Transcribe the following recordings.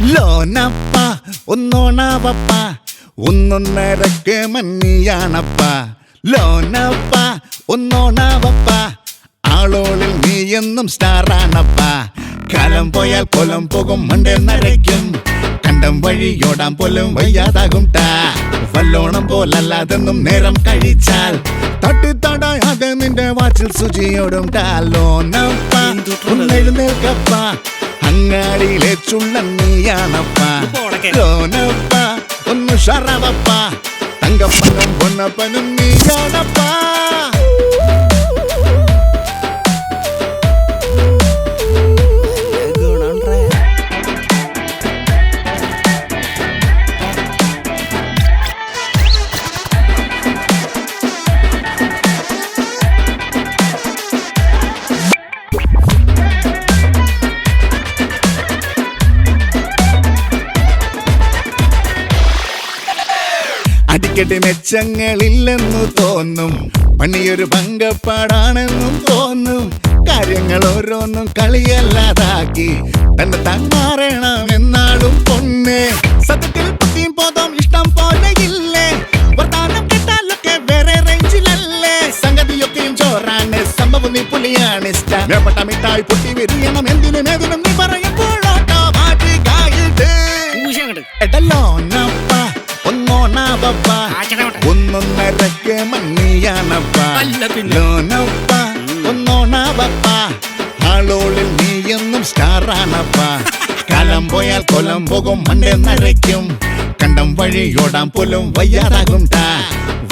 ലോനപ്പ ഒന്നോണാവപ്പ ഒന്നൊന്നരക്ക് മന്നിയാണപ്പ ലോനപ്പ ഒന്നോണാവപ്പ ആളോളിൽ നീ എന്നും സ്റ്റാറാണപ്പ കാലം പോയാൽ കൊലം പോകും മണ്ടേ നരയ്ക്കും കണ്ടം വഴിയോടാൻ പോലും വയ്യാതാകും ടാ വല്ലോണം പോലല്ലാതെന്നും നേരം കഴിച്ചാൽ തട്ടിത്തടയാതെ നിന്റെ വാച്ചിൽ സുചിയോടും ടാ ലോനപ്പ ഒന്നെഴുന്നേൽക്കപ്പ അങ്ങാടിയിലെ ചുള്ളൻ നീയാണപ്പ ലോനപ്പ ഒന്ന് ഷറവപ്പ തങ്കപ്പനും പൊന്നപ്പനും നീയാണപ്പ അടിക്കടി മെച്ചങ്ങളില്ലെന്നു തോന്നും പണിയൊരു പങ്കപ്പാടാണെന്നും തോന്നും കാര്യങ്ങൾ ഓരോന്നും കളിയല്ലാതാക്കി തന്നെ തന്മാറണം എന്നാളും പൊന്നെ സത്യത്തിൽ പത്തിയും പോതും ഇഷ്ടം പോലെയില്ലേ വർത്താനം കേട്ടാലൊക്കെ വേറെ റേഞ്ചിലല്ലേ സംഗതിയൊക്കെയും ചോറാണ് സംഭവം നീ പുലിയാണ് ഇഷ്ടം വേപ്പട്ട മിഠായി പൊട്ടി വിരിയണം എന്തിനും ഏതിനും നീ പറയുമ്പോഴോട്ടോ മാറ്റുകായിട്ട് എടലോനപ്പ ഒന്നോണാവപ്പ ഒന്നൊന്നരക്ക് മണ്ണിയാണപ്പ ലോനപ്പ ഒന്നോണാവപ്പ ആളോളിൽ നീ എന്നും സ്റ്റാറാണപ്പ കാലം പോയാൽ കൊലം പോകും മണ്ടേ നരയ്ക്കും കണ്ടം വഴിയോടാൻ പോലും വയ്യാറാകും ടാ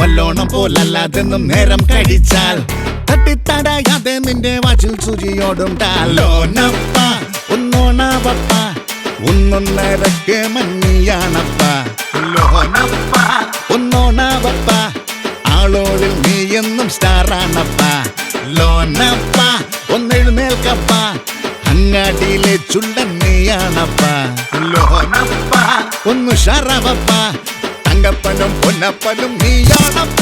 വല്ലോണം പോലല്ലാതെന്നും നേരം കഴിച്ചാൽ തട്ടിത്തടയാതെ നിന്റെ വാച്ചിൽ സുചിയോടും ടാ ലോനപ്പ ഒന്നോണാവപ്പ ഒന്നൊന്നരക്ക് മഞ്ഞിയാണപ്പ ലോനപ്പ ഒന്നോണാവപ്പ ആളോളിൽ നീ എന്നും സ്റ്റാറാണപ്പ ലോനപ്പ ഒന്നെഴുന്നേൽക്കപ്പ അങ്ങാടിയിലെ ചുള്ളൻ നീയാണപ്പ ലോനപ്പ ഒന്ന് ഷറവപ്പ തങ്കപ്പനും പൊന്നപ്പനും നീയാണപ്പ